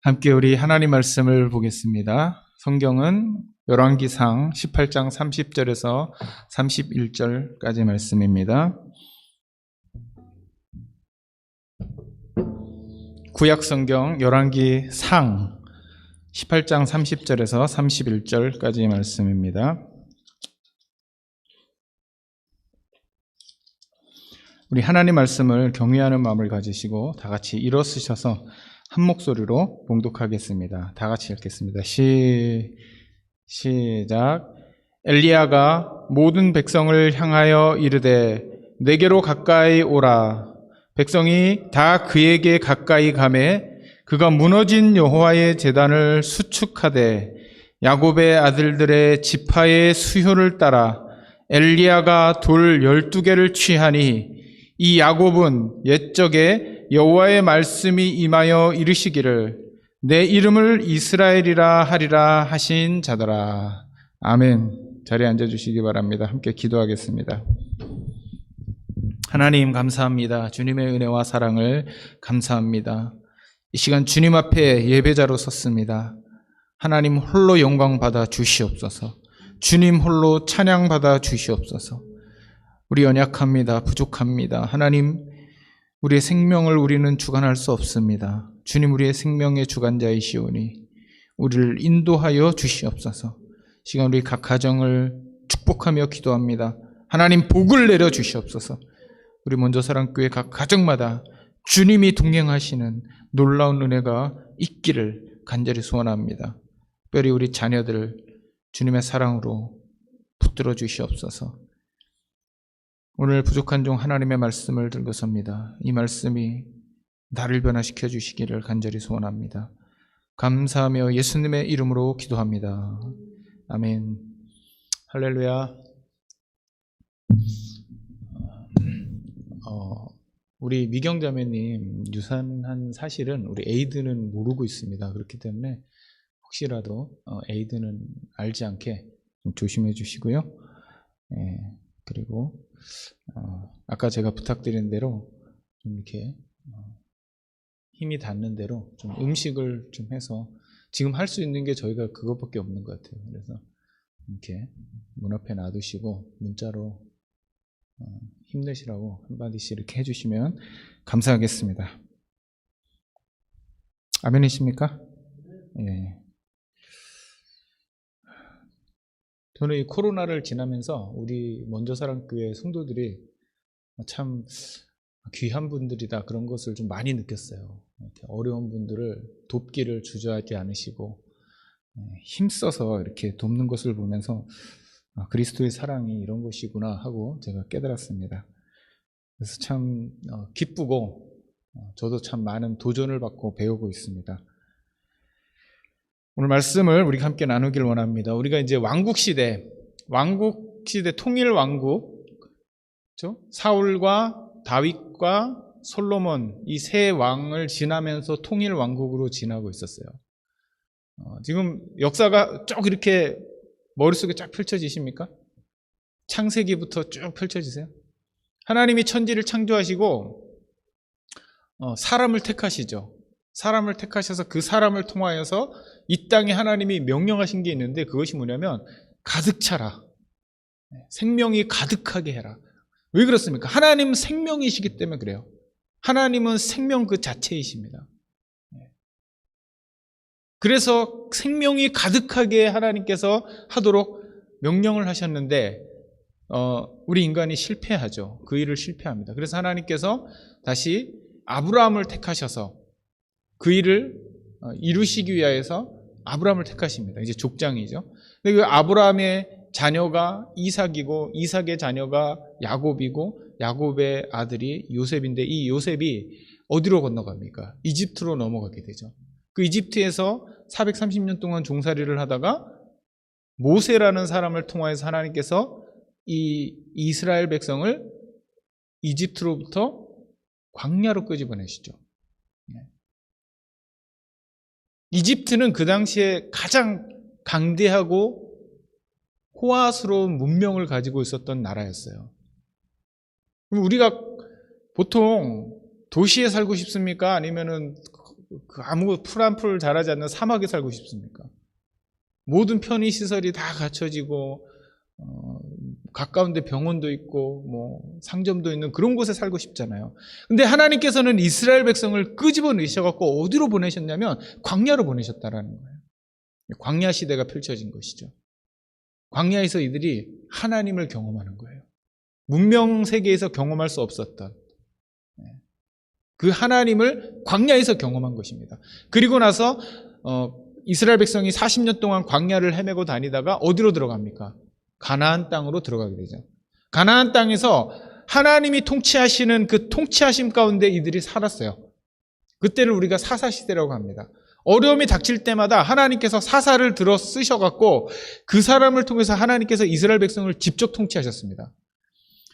함께 우리 하나님 말씀을 보겠습니다. 성경은 열왕기상 18장 30절에서 31절까지 말씀입니다. 구약성경 열왕기상 18장 30절에서 31절까지 말씀입니다. 우리 하나님 말씀을 경외하는 마음을 가지시고 다 같이 일어서셔서 한 목소리로 봉독하겠습니다. 다 같이 읽겠습니다. 시작. 엘리야가 모든 백성을 향하여 이르되 내게로 가까이 오라. 백성이 다 그에게 가까이 가매 그가 무너진 여호와의 제단을 수축하되 야곱의 아들들의 지파의 수효를 따라 엘리야가 돌 12개를 취하니 이 야곱은 옛적에 여호와의 말씀이 임하여 이르시기를 내 이름을 이스라엘이라 하리라 하신 자더라. 아멘. 자리에 앉아주시기 바랍니다. 함께 기도하겠습니다. 하나님 감사합니다. 주님의 은혜와 사랑을 감사합니다. 이 시간 주님 앞에 예배자로 섰습니다. 하나님 홀로 영광 받아 주시옵소서. 주님 홀로 찬양 받아 주시옵소서. 우리 연약합니다. 부족합니다. 하나님, 우리의 생명을 우리는 주관할 수 없습니다. 주님, 우리의 생명의 주관자이시오니 우리를 인도하여 주시옵소서. 시간 우리 각 가정을 축복하며 기도합니다. 하나님 복을 내려 주시옵소서. 우리 먼저 사랑교회 각 가정마다 주님이 동행하시는 놀라운 은혜가 있기를 간절히 소원합니다. 특별히 우리 자녀들을 주님의 사랑으로 붙들어 주시옵소서. 오늘 부족한 종 하나님의 말씀을 들고 섭니다. 이 말씀이 나를 변화시켜 주시기를 간절히 소원합니다. 감사하며 예수님의 이름으로 기도합니다. 아멘. 할렐루야. 우리 미경자매님 유산한 사실은 우리 에이드는 모르고 있습니다. 그렇기 때문에 혹시라도 에이드는 알지 않게 좀 조심해 주시고요. 그리고 아까 제가 부탁드린 대로 좀 이렇게 힘이 닿는 대로 좀 음식을 좀 해서 지금 할 수 있는 게 저희가 그것밖에 없는 것 같아요. 그래서 이렇게 문 앞에 놔두시고 문자로 힘내시라고 한마디씩 이렇게 해주시면 감사하겠습니다. 아멘이십니까? 예. 저는 이 코로나를 지나면서 우리 먼저 사랑교회 성도들이 참 귀한 분들이다 그런 것을 좀 많이 느꼈어요. 이렇게 어려운 분들을 돕기를 주저하지 않으시고 힘써서 이렇게 돕는 것을 보면서 그리스도의 사랑이 이런 것이구나 하고 제가 깨달았습니다. 그래서 참 기쁘고 저도 참 많은 도전을 받고 배우고 있습니다. 오늘 말씀을 우리가 함께 나누길 원합니다. 우리가 이제 왕국시대 통일왕국, 그렇죠? 사울과 다윗과 솔로몬 이 세 왕을 지나면서 통일왕국으로 지나고 있었어요. 지금 역사가 쭉 이렇게 머릿속에 쫙 펼쳐지십니까? 창세기부터 쭉 펼쳐지세요. 하나님이 천지를 창조하시고 사람을 택하시죠. 사람을 택하셔서 그 사람을 통하여서 이 땅에 하나님이 명령하신 게 있는데 그것이 뭐냐면 가득 차라. 생명이 가득하게 해라. 왜 그렇습니까? 하나님은 생명이시기 때문에 그래요. 하나님은 생명 그 자체이십니다. 그래서 생명이 가득하게 하나님께서 하도록 명령을 하셨는데 우리 인간이 실패하죠. 그 일을 실패합니다. 그래서 하나님께서 다시 아브라함을 택하셔서 그 일을 이루시기 위하여서 아브라함을 택하십니다. 이제 족장이죠. 근데 그 아브라함의 자녀가 이삭이고 이삭의 자녀가 야곱이고 야곱의 아들이 요셉인데 이 요셉이 어디로 건너갑니까? 이집트로 넘어가게 되죠. 그 이집트에서 430년 동안 종살이를 하다가 모세라는 사람을 통하여서 하나님께서 이 이스라엘 백성을 이집트로부터 광야로 끄집어내시죠. 이집트는 그 당시에 가장 강대하고 호화스러운 문명을 가지고 있었던 나라였어요. 그럼 우리가 보통 도시에 살고 싶습니까? 아니면은 아무 풀 한 풀 자라지 않는 사막에 살고 싶습니까? 모든 편의 시설이 다 갖춰지고 가까운 데 병원도 있고 뭐 상점도 있는 그런 곳에 살고 싶잖아요. 근데 하나님께서는 이스라엘 백성을 끄집어 내셔갖고 어디로 보내셨냐면 광야로 보내셨다라는 거예요. 광야 시대가 펼쳐진 것이죠. 광야에서 이들이 하나님을 경험하는 거예요. 문명 세계에서 경험할 수 없었던 그 하나님을 광야에서 경험한 것입니다. 그리고 나서 이스라엘 백성이 40년 동안 광야를 헤매고 다니다가 어디로 들어갑니까? 가나안 땅으로 들어가게 되죠. 가나안 땅에서 하나님이 통치하시는 그 통치하심 가운데 이들이 살았어요. 그때를 우리가 사사시대라고 합니다. 어려움이 닥칠 때마다 하나님께서 사사를 들어 쓰셔갖고 그 사람을 통해서 하나님께서 이스라엘 백성을 직접 통치하셨습니다.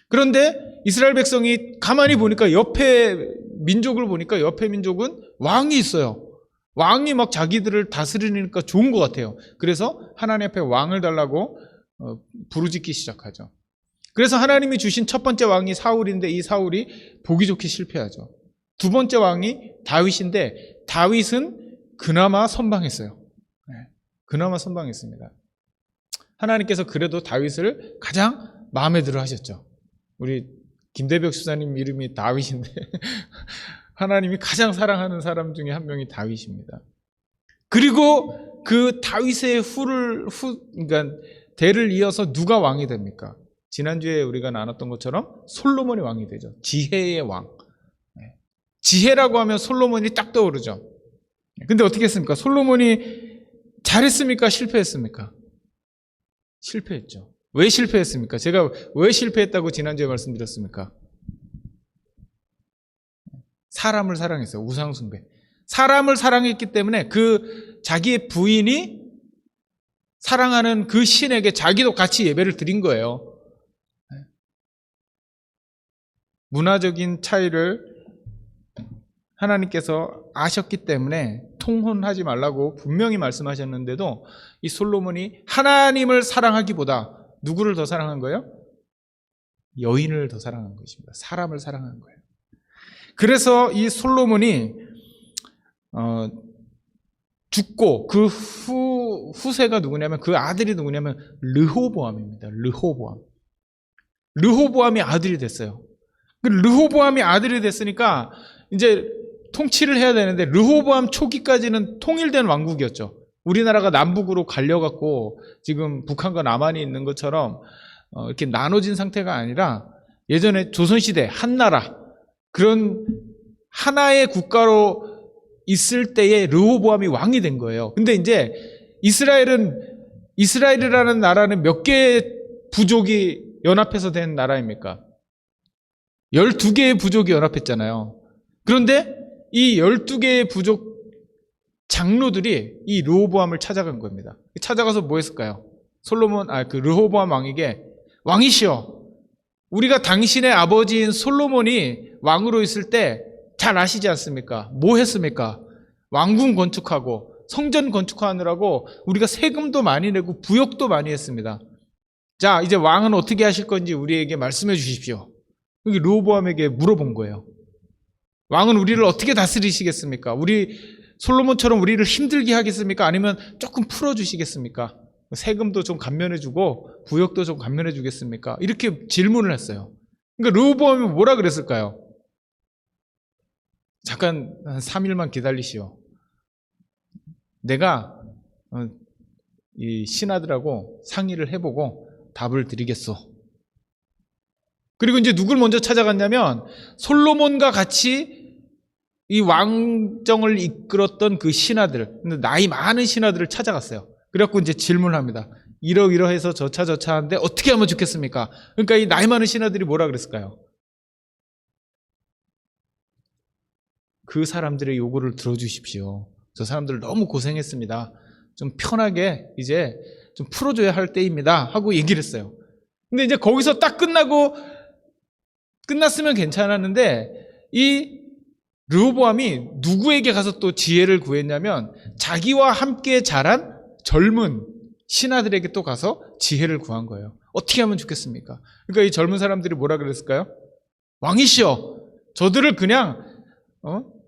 그런데 이스라엘 백성이 가만히 보니까 옆에 민족을 보니까 옆에 민족은 왕이 있어요. 왕이 막 자기들을 다스리니까 좋은 것 같아요. 그래서 하나님 앞에 왕을 달라고 부르짖기 시작하죠. 그래서 하나님이 주신 첫 번째 왕이 사울인데 이 사울이 보기 좋게 실패하죠. 두 번째 왕이 다윗인데 다윗은 그나마 선방했어요. 그나마 선방했습니다. 하나님께서 그래도 다윗을 가장 마음에 들어 하셨죠. 우리 김대벽 수사님 이름이 다윗인데 하나님이 가장 사랑하는 사람 중에 한 명이 다윗입니다. 그리고 그 다윗의 그러니까 대를 이어서 누가 왕이 됩니까? 지난주에 우리가 나눴던 것처럼 솔로몬이 왕이 되죠. 지혜의 왕. 지혜라고 하면 솔로몬이 딱 떠오르죠. 근데 어떻게 했습니까? 솔로몬이 잘했습니까? 실패했습니까? 실패했죠. 왜 실패했습니까? 제가 왜 실패했다고 지난주에 말씀드렸습니까? 사람을 사랑했어요. 우상숭배. 사람을 사랑했기 때문에 그 자기의 부인이 사랑하는 그 신에게 자기도 같이 예배를 드린 거예요. 문화적인 차이를 하나님께서 아셨기 때문에 통혼하지 말라고 분명히 말씀하셨는데도 이 솔로몬이 하나님을 사랑하기보다 누구를 더 사랑한 거예요? 여인을 더 사랑한 것입니다. 사람을 사랑한 거예요. 그래서 이 솔로몬이 죽고 그 후세가 누구냐면 그 아들이 누구냐면 르호보암입니다. 르호보암이 아들이 됐어요. 그 르호보암이 아들이 됐으니까 이제 통치를 해야 되는데 르호보암 초기까지는 통일된 왕국이었죠. 우리나라가 남북으로 갈려갖고 지금 북한과 남한이 있는 것처럼 이렇게 나눠진 상태가 아니라 예전에 조선시대 한나라 그런 하나의 국가로 있을 때에 르호보암이 왕이 된 거예요. 근데 이제 이스라엘이라는 나라는 몇 개의 부족이 연합해서 된 나라입니까? 12개의 부족이 연합했잖아요. 그런데 이 12개의 부족 장로들이 이 르호보암을 찾아간 겁니다. 찾아가서 뭐 했을까요? 그 르호보암 왕에게 왕이시여, 우리가 당신의 아버지인 솔로몬이 왕으로 있을 때 잘 아시지 않습니까? 뭐 했습니까? 왕궁 건축하고 성전 건축하느라고 우리가 세금도 많이 내고 부역도 많이 했습니다. 자, 이제 왕은 어떻게 하실 건지 우리에게 말씀해 주십시오. 여기 르호보암에게 물어본 거예요. 왕은 우리를 어떻게 다스리시겠습니까? 우리 솔로몬처럼 우리를 힘들게 하겠습니까? 아니면 조금 풀어주시겠습니까? 세금도 좀 감면해주고 부역도 좀 감면해주겠습니까? 이렇게 질문을 했어요. 그러니까 르호보암이 뭐라 그랬을까요? 잠깐 한 3일만 기다리시오. 내가 이 신하들하고 상의를 해보고 답을 드리겠소. 그리고 이제 누굴 먼저 찾아갔냐면 솔로몬과 같이 이 왕정을 이끌었던 그 신하들, 나이 많은 신하들을 찾아갔어요. 그래갖고 이제 질문을 합니다. 이러이러해서 저차 하는데 어떻게 하면 좋겠습니까? 그러니까 이 나이 많은 신하들이 뭐라 그랬을까요? 그 사람들의 요구를 들어주십시오. 저 사람들 너무 고생했습니다. 좀 편하게 이제 좀 풀어줘야 할 때입니다. 하고 얘기를 했어요. 근데 이제 거기서 딱 끝났으면 괜찮았는데 이 르호보암이 누구에게 가서 또 지혜를 구했냐면 자기와 함께 자란 젊은 신하들에게 또 가서 지혜를 구한 거예요. 어떻게 하면 좋겠습니까? 그러니까 이 젊은 사람들이 뭐라 그랬을까요? 왕이시여, 저들을 그냥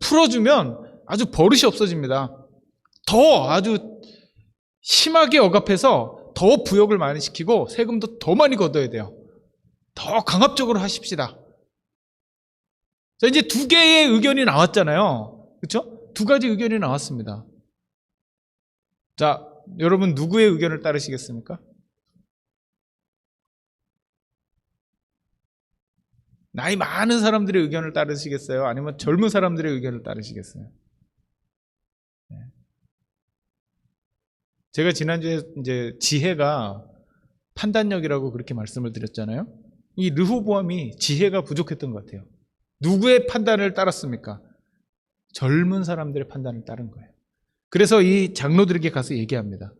풀어주면 아주 버릇이 없어집니다. 더 아주 심하게 억압해서 더 부역을 많이 시키고 세금도 더 많이 걷어야 돼요. 더 강압적으로 하십시다. 자, 이제 두 개의 의견이 나왔잖아요. 그렇죠? 두 가지 의견이 나왔습니다. 자, 여러분 누구의 의견을 따르시겠습니까? 나이 많은 사람들의 의견을 따르시겠어요? 아니면 젊은 사람들의 의견을 따르시겠어요? 네. 제가 지난주에 이제 지혜가 판단력이라고 그렇게 말씀을 드렸잖아요. 이 르호보암이 지혜가 부족했던 것 같아요. 누구의 판단을 따랐습니까? 젊은 사람들의 판단을 따른 거예요. 그래서 이 장로들에게 가서 얘기합니다.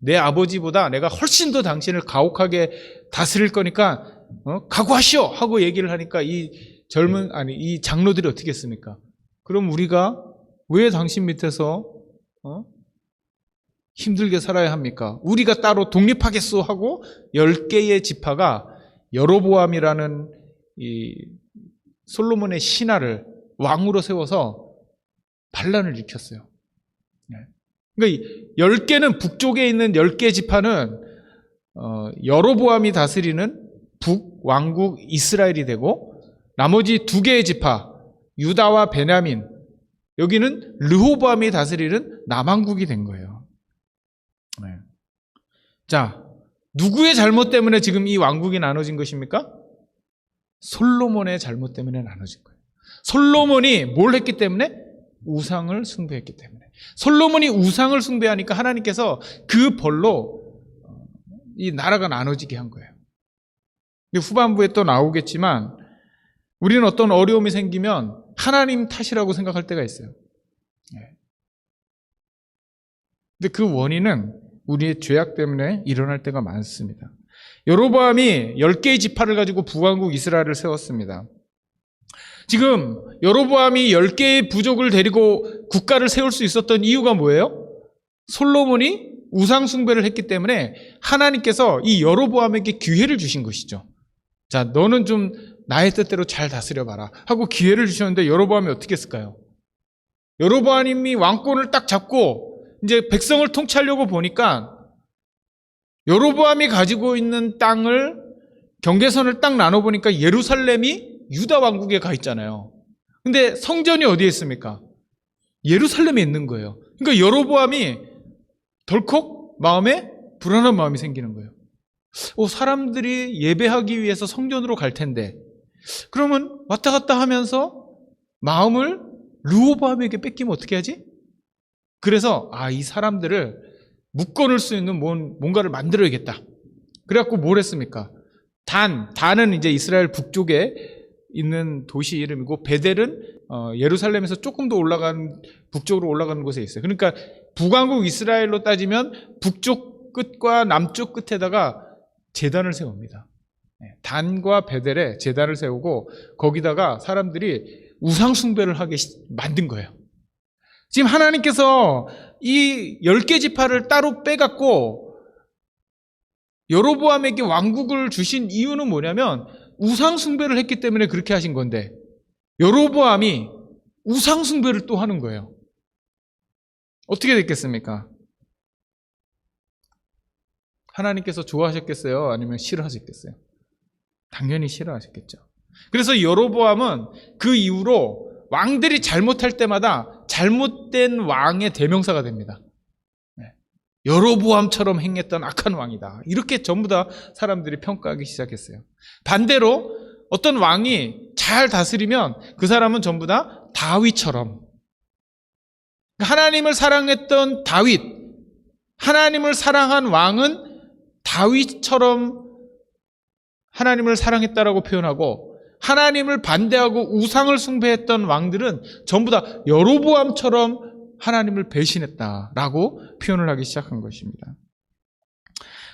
내 아버지보다 내가 훨씬 더 당신을 가혹하게 다스릴 거니까 각오하시오 하고 얘기를 하니까 이 장로들이 어떻게 했습니까? 그럼 우리가 왜 당신 밑에서 힘들게 살아야 합니까? 우리가 따로 독립하겠소 하고 10개의 지파가 여로보암이라는 이 솔로몬의 신하를 왕으로 세워서 반란을 일으켰어요. 그러니까 10개는 북쪽에 있는 10개 지파는 여로보암이 다스리는 북왕국 이스라엘이 되고 나머지 2개의 지파 유다와 베냐민 여기는 르호보암이 다스리는 남왕국이 된 거예요. 자, 누구의 잘못 때문에 지금 이 왕국이 나눠진 것입니까? 솔로몬의 잘못 때문에 나눠진 거예요. 솔로몬이 뭘 했기 때문에? 우상을 숭배했기 때문에. 솔로몬이 우상을 숭배하니까 하나님께서 그 벌로 이 나라가 나눠지게 한 거예요. 후반부에 또 나오겠지만 우리는 어떤 어려움이 생기면 하나님 탓이라고 생각할 때가 있어요. 근데 그 원인은 우리의 죄악 때문에 일어날 때가 많습니다. 여로보암이 10개의 지파를 가지고 북왕국 이스라엘을 세웠습니다. 지금 여로보암이 10개의 부족을 데리고 국가를 세울 수 있었던 이유가 뭐예요? 솔로몬이 우상 숭배를 했기 때문에 하나님께서 이 여로보암에게 기회를 주신 것이죠. 자, 너는 좀 나의 뜻대로 잘 다스려봐라 하고 기회를 주셨는데 여로보암이 어떻게 했을까요? 여로보암이 왕권을 딱 잡고 이제 백성을 통치하려고 보니까 여로보암이 가지고 있는 땅을 경계선을 딱 나눠보니까 예루살렘이 유다 왕국에 가 있잖아요. 근데 성전이 어디에 있습니까? 예루살렘에 있는 거예요. 그러니까 여로보암이 덜컥 마음에 불안한 마음이 생기는 거예요. 사람들이 예배하기 위해서 성전으로 갈 텐데 그러면 왔다 갔다 하면서 마음을 르호보암에게 뺏기면 어떻게 하지? 그래서 이 사람들을 묶어놓을 수 있는 뭔가를 만들어야겠다. 그래갖고 뭘 했습니까? 단은 이제 이스라엘 북쪽에 있는 도시 이름이고 베델은 예루살렘에서 조금 더 북쪽으로 올라가는 곳에 있어요. 그러니까 북왕국 이스라엘로 따지면 북쪽 끝과 남쪽 끝에다가 제단을 세웁니다. 단과 베델에 제단을 세우고 거기다가 사람들이 우상 숭배를 하게 만든 거예요. 지금 하나님께서 이 10개 지파를 따로 빼갖고 여로보암에게 왕국을 주신 이유는 뭐냐면 우상 숭배를 했기 때문에 그렇게 하신 건데 여로보암이 우상 숭배를 또 하는 거예요. 어떻게 됐겠습니까? 하나님께서 좋아하셨겠어요? 아니면 싫어하셨겠어요? 당연히 싫어하셨겠죠. 그래서 여로보암은 그 이후로 왕들이 잘못할 때마다 잘못된 왕의 대명사가 됩니다. 여로보암처럼 행했던 악한 왕이다. 이렇게 전부 다 사람들이 평가하기 시작했어요. 반대로 어떤 왕이 잘 다스리면 그 사람은 전부 다 다윗처럼, 하나님을 사랑했던 다윗, 하나님을 사랑한 왕은 다윗처럼 하나님을 사랑했다라고 표현하고 하나님을 반대하고 우상을 숭배했던 왕들은 전부 다 여로보암처럼 하나님을 배신했다라고 표현을 하기 시작한 것입니다.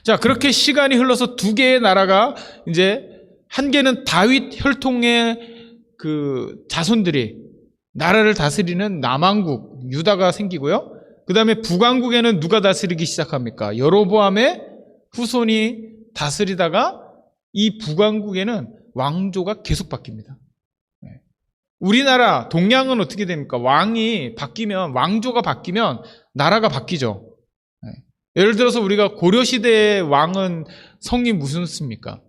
자, 그렇게 시간이 흘러서 2개의 나라가 이제 한 개는 다윗 혈통의 그 자손들이 나라를 다스리는 남왕국 유다가 생기고요. 그 다음에 북왕국에는 누가 다스리기 시작합니까? 여로보암의 후손이 다스리다가 이 북왕국에는 왕조가 계속 바뀝니다. 우리나라 동양은 어떻게 됩니까? 왕이 바뀌면, 왕조가 바뀌면 나라가 바뀌죠. 예를 들어서 우리가 고려시대의 왕은 성이 무슨 씨입니까?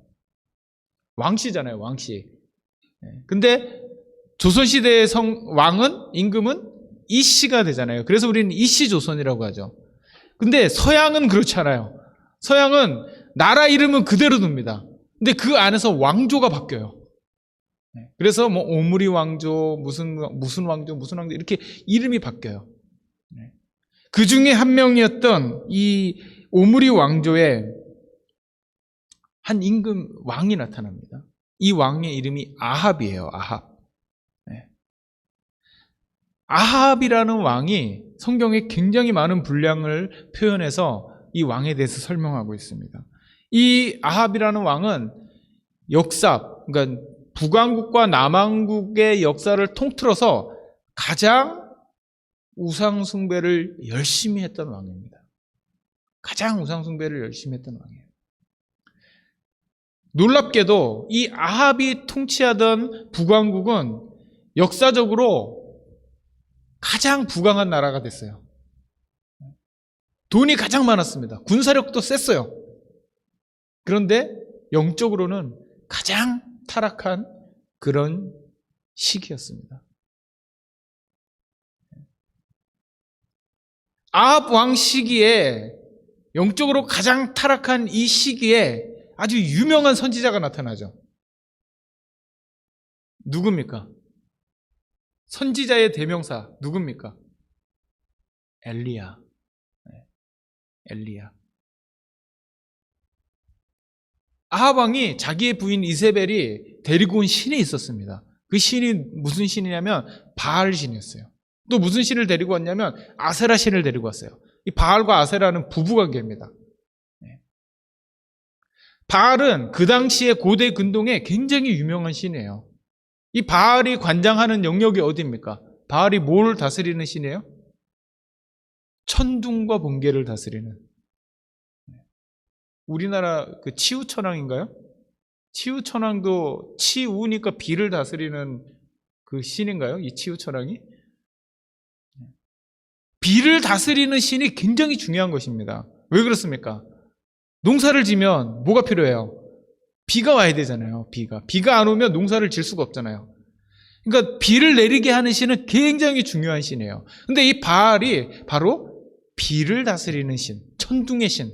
왕씨잖아요, 왕씨. 근데 조선시대의 왕은, 임금은 이씨가 되잖아요. 그래서 우리는 이씨조선이라고 하죠. 근데 서양은 그렇지 않아요. 서양은 나라 이름은 그대로 둡니다. 근데 그 안에서 왕조가 바뀌어요. 그래서 뭐 오므리 왕조, 무슨 왕조 이렇게 이름이 바뀌어요. 그 중에 한 명이었던 이 오므리 왕조에 한 임금 왕이 나타납니다. 이 왕의 이름이 아합이에요. 아합. 아합이라는 왕이 성경에 굉장히 많은 분량을 표현해서 이 왕에 대해서 설명하고 있습니다. 이 아합이라는 왕은 역사, 그러니까 북왕국과 남왕국의 역사를 통틀어서 가장 우상숭배를 열심히 했던 왕입니다. 가장 우상숭배를 열심히 했던 왕이에요. 놀랍게도 이 아합이 통치하던 북왕국은 역사적으로 가장 부강한 나라가 됐어요. 돈이 가장 많았습니다. 군사력도 셌어요. 그런데 영적으로는 가장 타락한 그런 시기였습니다. 아합 왕 시기에, 영적으로 가장 타락한 이 시기에 아주 유명한 선지자가 나타나죠. 누굽니까? 선지자의 대명사 누굽니까? 엘리야. 엘리야. 아합 왕이 자기의 부인 이세벨이 데리고 온 신이 있었습니다. 그 신이 무슨 신이냐면 바알 신이었어요. 또 무슨 신을 데리고 왔냐면 아세라 신을 데리고 왔어요. 이 바알과 아세라는 부부관계입니다. 바알은 그 당시에 고대 근동에 굉장히 유명한 신이에요. 이 바알이 관장하는 영역이 어디입니까? 바알이 뭘 다스리는 신이에요? 천둥과 번개를 다스리는. 우리나라 그 치우천왕인가요? 치우천왕도 치우니까 비를 다스리는 그 신인가요? 이 치우천왕이? 비를 다스리는 신이 굉장히 중요한 것입니다. 왜 그렇습니까? 농사를 지면 뭐가 필요해요? 비가 와야 되잖아요. 비가 안 오면 농사를 질 수가 없잖아요. 그러니까 비를 내리게 하는 신은 굉장히 중요한 신이에요. 근데 이 바알이 바로 비를 다스리는 신, 천둥의 신.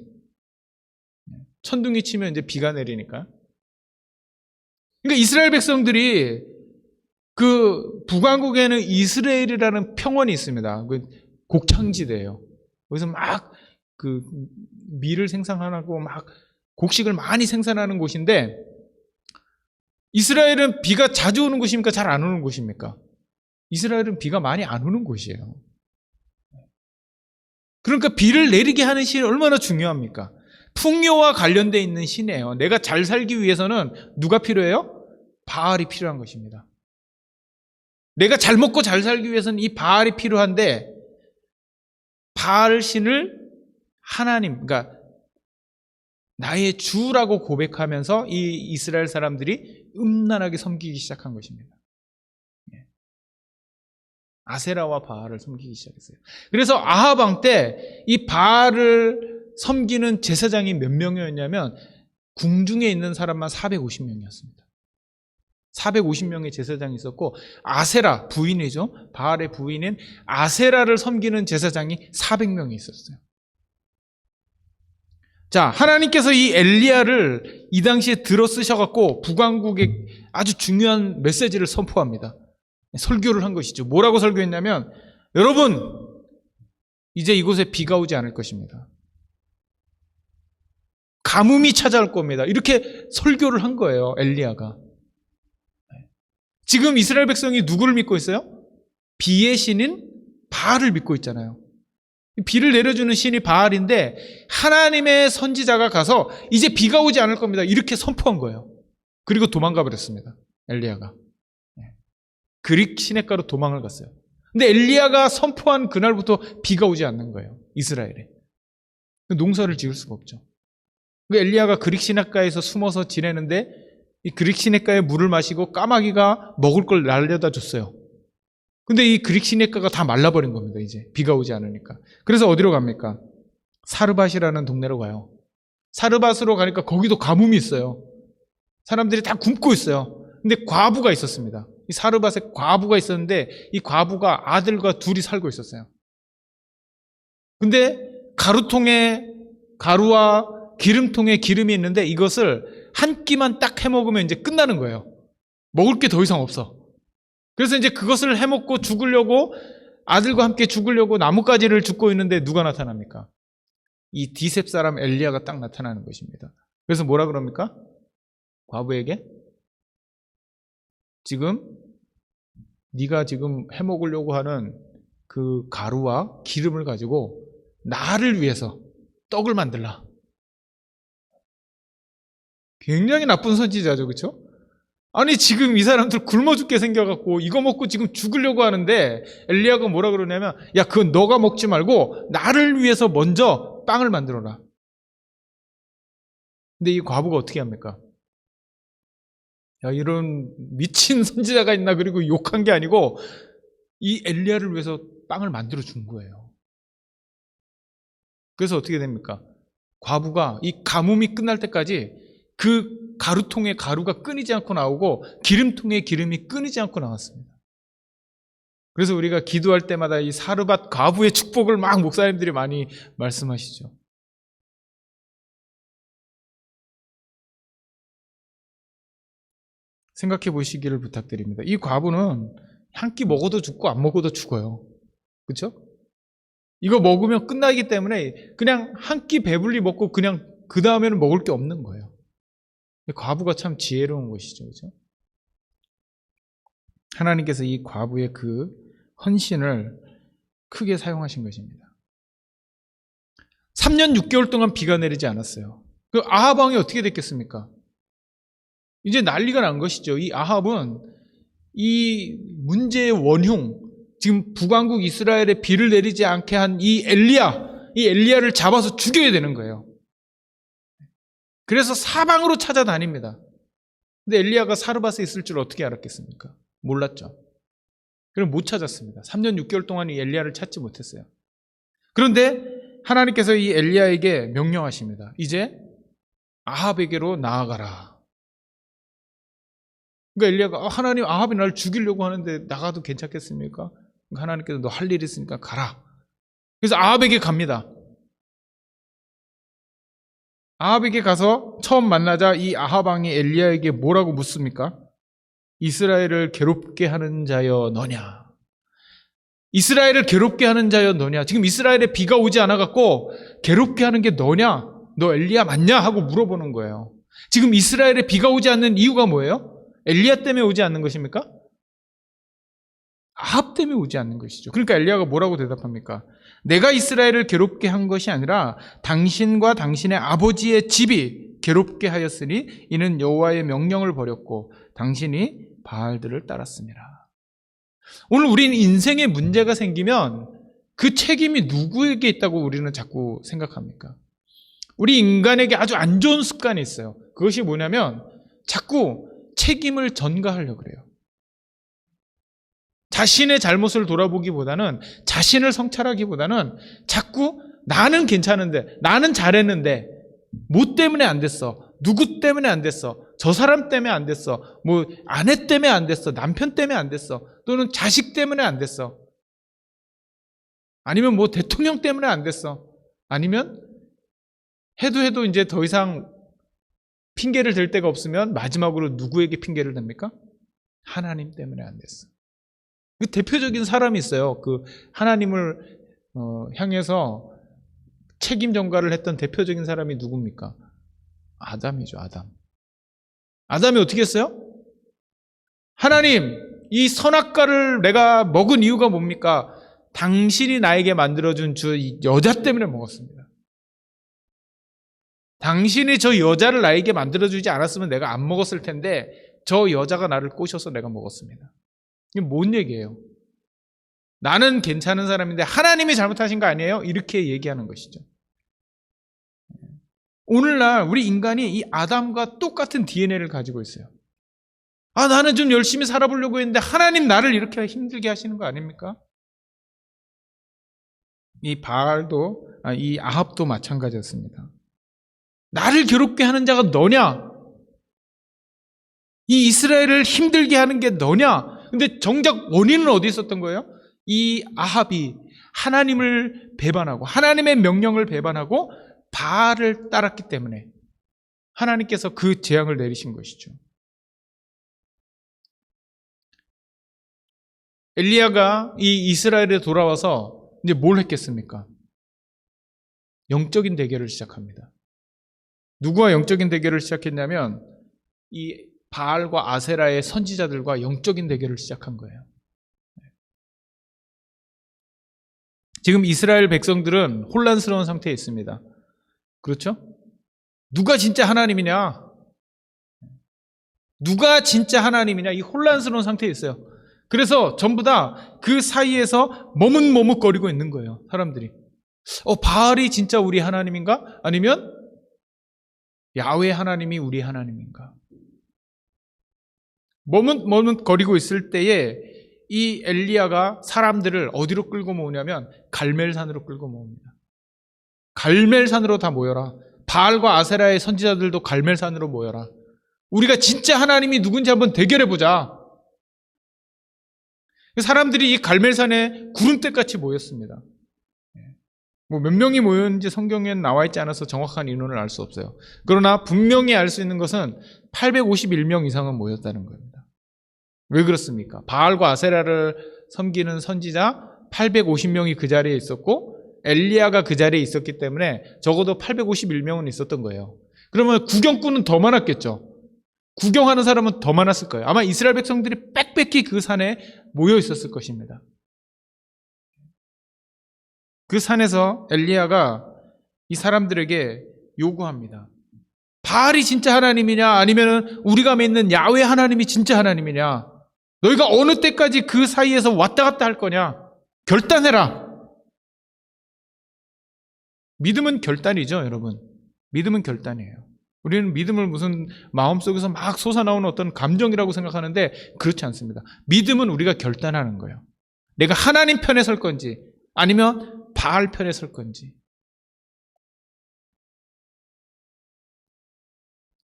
천둥이 치면 이제 비가 내리니까. 그러니까 이스라엘 백성들이 그 북왕국에는 이스라엘이라는 평원이 있습니다. 그 곡창지대예요. 거기서 막 그 밀을 생산하고 막 곡식을 많이 생산하는 곳인데, 이스라엘은 비가 자주 오는 곳입니까? 잘 안 오는 곳입니까? 이스라엘은 비가 많이 안 오는 곳이에요. 그러니까 비를 내리게 하는 신이 얼마나 중요합니까? 풍요와 관련되어 있는 신이에요. 내가 잘 살기 위해서는 누가 필요해요? 바알이 필요한 것입니다. 내가 잘 먹고 잘 살기 위해서는 이 바알이 필요한데, 바알 신을 하나님, 그러니까 나의 주라고 고백하면서 이 이스라엘 사람들이 음란하게 섬기기 시작한 것입니다. 아세라와 바알을 섬기기 시작했어요. 그래서 아합 왕 때 이 바알을 섬기는 제사장이 몇 명이었냐면 궁중에 있는 사람만 450명이었습니다. 450명의 제사장이 있었고, 아세라 부인이죠. 바알의 부인인 아세라를 섬기는 제사장이 400명이 있었어요. 자, 하나님께서 이 엘리야를 이 당시에 들어 쓰셔갖고 북왕국에 아주 중요한 메시지를 선포합니다. 설교를 한 것이죠. 뭐라고 설교했냐면, 여러분, 이제 이곳에 비가 오지 않을 것입니다. 가뭄이 찾아올 겁니다. 이렇게 설교를 한 거예요, 엘리야가. 지금 이스라엘 백성이 누구를 믿고 있어요? 비의 신인 바알을 믿고 있잖아요. 비를 내려주는 신이 바알인데, 하나님의 선지자가 가서 이제 비가 오지 않을 겁니다, 이렇게 선포한 거예요. 그리고 도망가 버렸습니다, 엘리야가. 그릭 시냇가로 도망을 갔어요. 근데 엘리야가 선포한 그날부터 비가 오지 않는 거예요, 이스라엘에. 농사를 지을 수가 없죠. 엘리야가 그릭 시냇가에서 숨어서 지내는데 이 그릭 시냇가에 물을 마시고 까마귀가 먹을 걸 날려다 줬어요. 근데 이 그릭 시냇가가 다 말라버린 겁니다. 이제 비가 오지 않으니까. 그래서 어디로 갑니까? 사르밧이라는 동네로 가요. 사르밧으로 가니까 거기도 가뭄이 있어요. 사람들이 다 굶고 있어요. 근데 과부가 있었습니다. 이 사르밧에 과부가 있었는데 이 과부가 아들과 둘이 살고 있었어요. 근데 가루통에 가루와 기름통에 기름이 있는데 이것을 한 끼만 딱 해먹으면 이제 끝나는 거예요. 먹을 게 더 이상 없어. 그래서 이제 그것을 해먹고 죽으려고 아들과 함께 죽으려고 나뭇가지를 줍고 있는데 누가 나타납니까? 이 디셉 사람 엘리야가 딱 나타나는 것입니다. 그래서 뭐라 그럽니까? 과부에게 지금 네가 지금 해먹으려고 하는 그 가루와 기름을 가지고 나를 위해서 떡을 만들라. 굉장히 나쁜 선지자죠, 그렇죠? 아니 지금 이 사람들 굶어 죽게 생겨갖고 이거 먹고 지금 죽으려고 하는데 엘리야가 뭐라 그러냐면 야 그건 너가 먹지 말고 나를 위해서 먼저 빵을 만들어라. 근데 이 과부가 어떻게 합니까? 야 이런 미친 선지자가 있나 그리고 욕한 게 아니고 이 엘리야를 위해서 빵을 만들어 준 거예요. 그래서 어떻게 됩니까? 과부가 이 가뭄이 끝날 때까지 그 가루통에 가루가 끊이지 않고 나오고 기름통에 기름이 끊이지 않고 나왔습니다. 그래서 우리가 기도할 때마다 이 사르밧 과부의 축복을 막 목사님들이 많이 말씀하시죠. 생각해 보시기를 부탁드립니다. 이 과부는 한 끼 먹어도 죽고 안 먹어도 죽어요. 그렇죠? 이거 먹으면 끝나기 때문에 그냥 한 끼 배불리 먹고 그냥 그 다음에는 먹을 게 없는 거예요. 과부가 참 지혜로운 것이죠. 그렇죠? 하나님께서 이 과부의 그 헌신을 크게 사용하신 것입니다. 3년 6개월 동안 비가 내리지 않았어요. 그 아합 왕이 어떻게 됐겠습니까? 이제 난리가 난 것이죠. 이 아합은 이 문제의 원흉, 지금 북왕국 이스라엘에 비를 내리지 않게 한 이 엘리야를 잡아서 죽여야 되는 거예요. 그래서 사방으로 찾아다닙니다. 근데 엘리야가 사르밧에 있을 줄 어떻게 알았겠습니까? 몰랐죠. 그럼 못 찾았습니다. 3년 6개월 동안 이 엘리야를 찾지 못했어요. 그런데 하나님께서 이 엘리야에게 명령하십니다. 이제 아합에게로 나아가라. 그러니까 엘리야가 하나님 아합이 나를 죽이려고 하는데 나가도 괜찮겠습니까? 그러니까 하나님께서 너 할 일이 있으니까 가라. 그래서 아합에게 갑니다. 아합에게 가서 처음 만나자 이 아합 왕이 엘리야에게 뭐라고 묻습니까? 이스라엘을 괴롭게 하는 자여 너냐? 이스라엘을 괴롭게 하는 자여 너냐? 지금 이스라엘에 비가 오지 않아갖고 괴롭게 하는 게 너냐? 너 엘리야 맞냐? 하고 물어보는 거예요. 지금 이스라엘에 비가 오지 않는 이유가 뭐예요? 엘리야 때문에 오지 않는 것입니까? 아합 때문에 오지 않는 것이죠. 그러니까 엘리야가 뭐라고 대답합니까? 내가 이스라엘을 괴롭게 한 것이 아니라 당신과 당신의 아버지의 집이 괴롭게 하였으니 이는 여호와의 명령을 버렸고 당신이 바알들을 따랐습니다. 오늘 우리는 인생에 문제가 생기면 그 책임이 누구에게 있다고 우리는 자꾸 생각합니까? 우리 인간에게 아주 안 좋은 습관이 있어요. 그것이 뭐냐면 자꾸 책임을 전가하려고 그래요. 자신의 잘못을 돌아보기보다는 자신을 성찰하기보다는 자꾸 나는 괜찮은데 나는 잘했는데 뭐 때문에 안 됐어? 누구 때문에 안 됐어? 저 사람 때문에 안 됐어? 뭐 아내 때문에 안 됐어? 남편 때문에 안 됐어? 또는 자식 때문에 안 됐어? 아니면 뭐 대통령 때문에 안 됐어? 아니면 해도 이제 더 이상 핑계를 댈 데가 없으면 마지막으로 누구에게 핑계를 댑니까? 하나님 때문에 안 됐어. 그 대표적인 사람이 있어요. 그 하나님을 향해서 책임 전가를 했던 대표적인 사람이 누굽니까? 아담이죠, 아담. 아담이 어떻게 했어요? 하나님, 이 선악과를 내가 먹은 이유가 뭡니까? 당신이 나에게 만들어준 저 여자 때문에 먹었습니다. 당신이 저 여자를 나에게 만들어주지 않았으면 내가 안 먹었을 텐데 저 여자가 나를 꼬셔서 내가 먹었습니다. 이게 뭔 얘기예요? 나는 괜찮은 사람인데 하나님이 잘못하신 거 아니에요? 이렇게 얘기하는 것이죠. 오늘날 우리 인간이 이 아담과 똑같은 DNA를 가지고 있어요. 나는 좀 열심히 살아보려고 했는데 하나님 나를 이렇게 힘들게 하시는 거 아닙니까? 이 바알도, 이 아합도 마찬가지였습니다. 나를 괴롭게 하는 자가 너냐? 이 이스라엘을 힘들게 하는 게 너냐? 근데 정작 원인은 어디 있었던 거예요? 이 아합이 하나님을 배반하고 하나님의 명령을 배반하고 바알을 따랐기 때문에 하나님께서 그 재앙을 내리신 것이죠. 엘리야가 이 이스라엘에 돌아와서 이제 뭘 했겠습니까? 영적인 대결을 시작합니다. 누구와 영적인 대결을 시작했냐면 이 바알과 아세라의 선지자들과 영적인 대결을 시작한 거예요. 지금 이스라엘 백성들은 혼란스러운 상태에 있습니다. 그렇죠? 누가 진짜 하나님이냐? 누가 진짜 하나님이냐? 이 혼란스러운 상태에 있어요. 그래서 전부 다 그 사이에서 머뭇머뭇거리고 있는 거예요. 사람들이. 바알이 진짜 우리 하나님인가? 아니면 야훼 하나님이 우리 하나님인가? 머뭇머뭇거리고 있을 때에 이 엘리야가 사람들을 어디로 끌고 모으냐면 갈멜산으로 끌고 모읍니다. 갈멜산으로 다 모여라. 바알과 아세라의 선지자들도 갈멜산으로 모여라. 우리가 진짜 하나님이 누군지 한번 대결해보자. 사람들이 이 갈멜산에 구름대같이 모였습니다. 몇 명이 모였는지 성경에는 나와 있지 않아서 정확한 인원을 알 수 없어요. 그러나 분명히 알 수 있는 것은 851명 이상은 모였다는 겁니다. 왜 그렇습니까? 바알과 아세라를 섬기는 선지자 850명이 그 자리에 있었고 엘리야가 그 자리에 있었기 때문에 적어도 851명은 있었던 거예요. 그러면 구경꾼은 더 많았겠죠. 구경하는 사람은 더 많았을 거예요. 아마 이스라엘 백성들이 빽빽히 그 산에 모여 있었을 것입니다. 그 산에서 엘리야가 이 사람들에게 요구합니다. 바알이 진짜 하나님이냐 아니면 우리가 믿는 야훼 하나님이 진짜 하나님이냐? 너희가 어느 때까지 그 사이에서 왔다 갔다 할 거냐? 결단해라. 믿음은 결단이죠, 여러분. 믿음은 결단이에요. 우리는 믿음을 무슨 마음속에서 막 솟아나오는 어떤 감정이라고 생각하는데 그렇지 않습니다. 믿음은 우리가 결단하는 거예요. 내가 하나님 편에 설 건지 아니면 바알 편에 설 건지.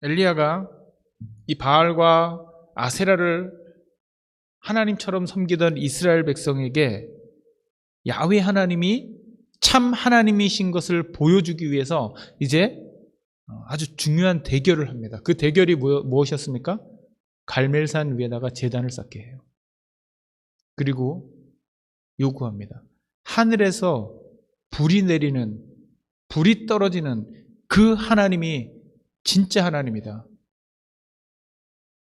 엘리야가 이 바알과 아세라를 하나님처럼 섬기던 이스라엘 백성에게 야훼 하나님이 참 하나님이신 것을 보여주기 위해서 이제 아주 중요한 대결을 합니다. 그 대결이 무엇이었습니까? 갈멜산 위에다가 제단을 쌓게 해요. 그리고 요구합니다. 하늘에서 불이 내리는, 불이 떨어지는 그 하나님이 진짜 하나님이다.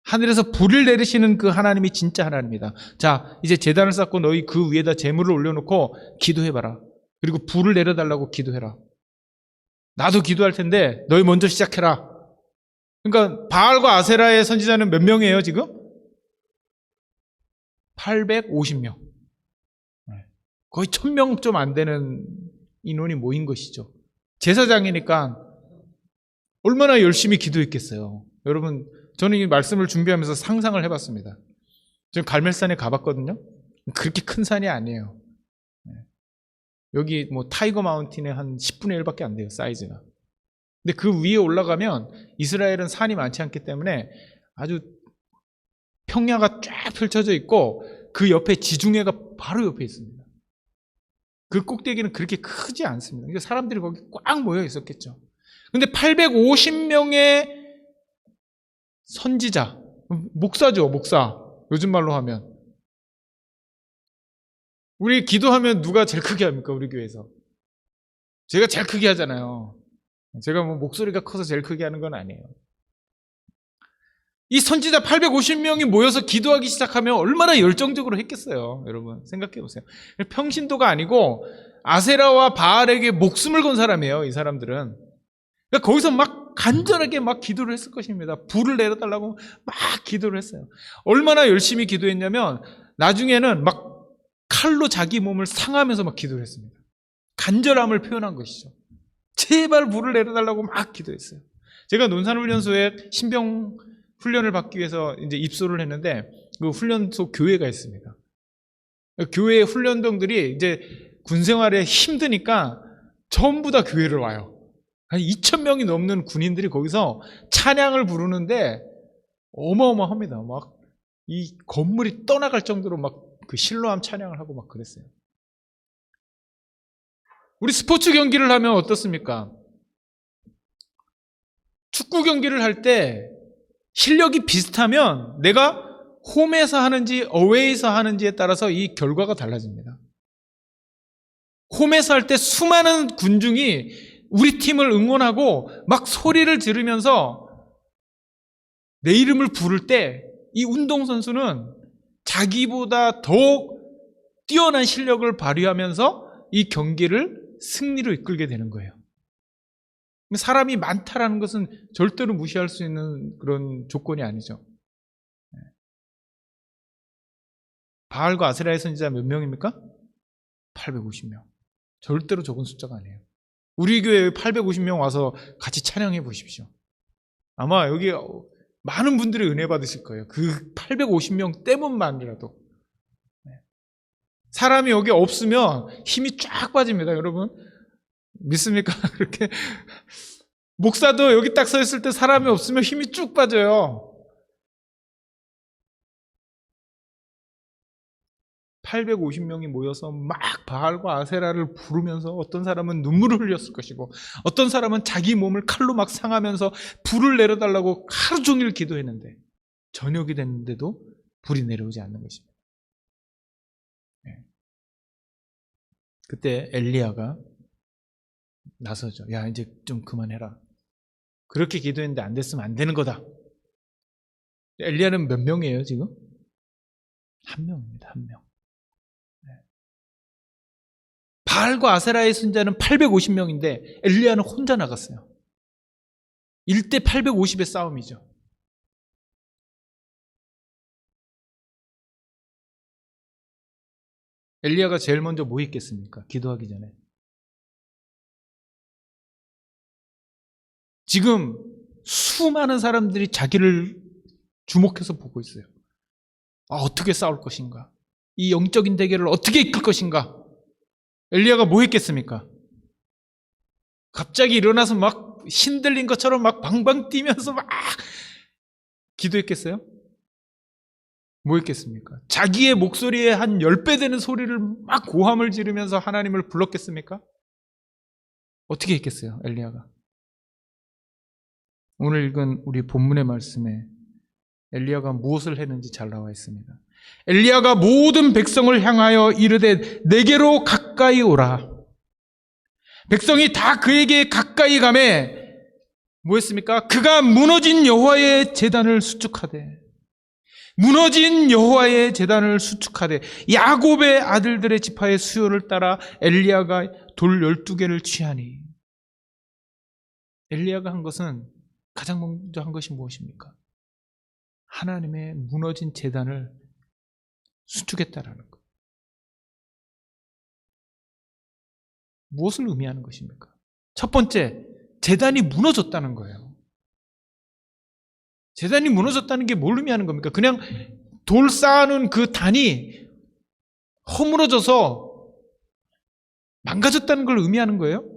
하늘에서 불을 내리시는 그 하나님이 진짜 하나님이다. 자, 이제 제단을 쌓고 너희 그 위에다 제물을 올려놓고 기도해봐라. 그리고 불을 내려달라고 기도해라. 나도 기도할 텐데 너희 먼저 시작해라. 그러니까 바알과 아세라의 선지자는 몇 명이에요 지금? 850명. 거의 1000명 좀 안 되는 인원이 모인 것이죠. 제사장이니까 얼마나 열심히 기도했겠어요. 여러분, 저는 이 말씀을 준비하면서 상상을 해봤습니다. 지금 갈멜산에 가봤거든요. 그렇게 큰 산이 아니에요. 여기 뭐 타이거 마운틴의 한 10분의 1밖에 안 돼요, 사이즈가. 근데 그 위에 올라가면 이스라엘은 산이 많지 않기 때문에 아주 평야가 쫙 펼쳐져 있고 그 옆에 지중해가 바로 옆에 있습니다. 그 꼭대기는 그렇게 크지 않습니다. 그러니까 사람들이 거기 꽉 모여 있었겠죠. 근데 850명의 선지자, 목사죠, 목사. 요즘 말로 하면. 우리 기도하면 누가 제일 크게 합니까? 우리 교회에서. 제가 제일 크게 하잖아요. 제가 뭐 목소리가 커서 제일 크게 하는 건 아니에요. 이 선지자 850명이 모여서 기도하기 시작하면 얼마나 열정적으로 했겠어요. 여러분 생각해 보세요. 평신도가 아니고 아세라와 바알에게 목숨을 건 사람이에요. 이 사람들은. 그러니까 거기서 막 간절하게 막 기도를 했을 것입니다. 불을 내려달라고 막 기도를 했어요. 얼마나 열심히 기도했냐면 나중에는 막 칼로 자기 몸을 상하면서 막 기도를 했습니다. 간절함을 표현한 것이죠. 제발 불을 내려달라고 막 기도했어요. 제가 논산훈련소에 신병 훈련을 받기 위해서 이제 입소를 했는데 그 훈련소 교회가 있습니다. 교회 훈련병들이 이제 군 생활에 힘드니까 전부 다 교회를 와요. 한 2,000명이 넘는 군인들이 거기서 찬양을 부르는데 어마어마합니다. 막 이 건물이 떠나갈 정도로 막 그 실로암 찬양을 하고 막 그랬어요. 우리 스포츠 경기를 하면 어떻습니까? 축구 경기를 할 때 실력이 비슷하면 내가 홈에서 하는지 어웨이에서 하는지에 따라서 이 결과가 달라집니다. 홈에서 할 때 수많은 군중이 우리 팀을 응원하고 막 소리를 지르면서 내 이름을 부를 때 이 운동선수는 자기보다 더 뛰어난 실력을 발휘하면서 이 경기를 승리로 이끌게 되는 거예요. 사람이 많다라는 것은 절대로 무시할 수 있는 그런 조건이 아니죠. 바알과 아세라의 선지자 몇 명입니까? 850명. 절대로 적은 숫자가 아니에요. 우리 교회에 850명 와서 같이 찬양해 보십시오. 아마 여기 많은 분들이 은혜 받으실 거예요. 그 850명 때문만이라도. 사람이 여기 없으면 힘이 쫙 빠집니다, 여러분. 믿습니까? 그렇게. 목사도 여기 딱 서 있을 때 사람이 없으면 힘이 쭉 빠져요. 850명이 모여서 막 바알과 아세라를 부르면서 어떤 사람은 눈물을 흘렸을 것이고 어떤 사람은 자기 몸을 칼로 막 상하면서 불을 내려달라고 하루 종일 기도했는데 저녁이 됐는데도 불이 내려오지 않는 것입니다. 그때 엘리야가 나서죠. 야, 이제 좀 그만해라. 그렇게 기도했는데 안 됐으면 안 되는 거다. 엘리야는 몇 명이에요 지금? 한 명입니다. 한 명. 바알과 아세라의 선자는 850명인데 엘리야는 혼자 나갔어요. 1대 850의 싸움이죠. 엘리야가 제일 먼저 뭐 했겠습니까? 기도하기 전에. 지금 수많은 사람들이 자기를 주목해서 보고 있어요. 어떻게 싸울 것인가? 이 영적인 대결을 어떻게 이끌 것인가? 엘리야가 뭐 했겠습니까? 갑자기 일어나서 막 신들린 것처럼 막 방방 뛰면서 막 기도했겠어요? 뭐 했겠습니까? 자기의 목소리에 한 10배 되는 소리를 막 고함을 지르면서 하나님을 불렀겠습니까? 어떻게 했겠어요, 엘리야가? 오늘 읽은 우리 본문의 말씀에 엘리야가 무엇을 했는지 잘 나와 있습니다. 엘리야가 모든 백성을 향하여 이르되 내게로 가까이 오라. 백성이 다 그에게 가까이 가매 뭐 했습니까? 그가 무너진 여호와의 제단을 수축하되 무너진 여호와의 제단을 수축하되 야곱의 아들들의 지파의 수요를 따라 엘리야가 돌 12개를 취하니. 엘리야가 한 것은 가장 먼저 한 것이 무엇입니까? 하나님의 무너진 제단을 수축했다라는 것. 무엇을 의미하는 것입니까? 첫 번째, 제단이 무너졌다는 거예요. 제단이 무너졌다는 게 뭘 의미하는 겁니까? 그냥 돌 쌓아놓은 그 단이 허물어져서 망가졌다는 걸 의미하는 거예요?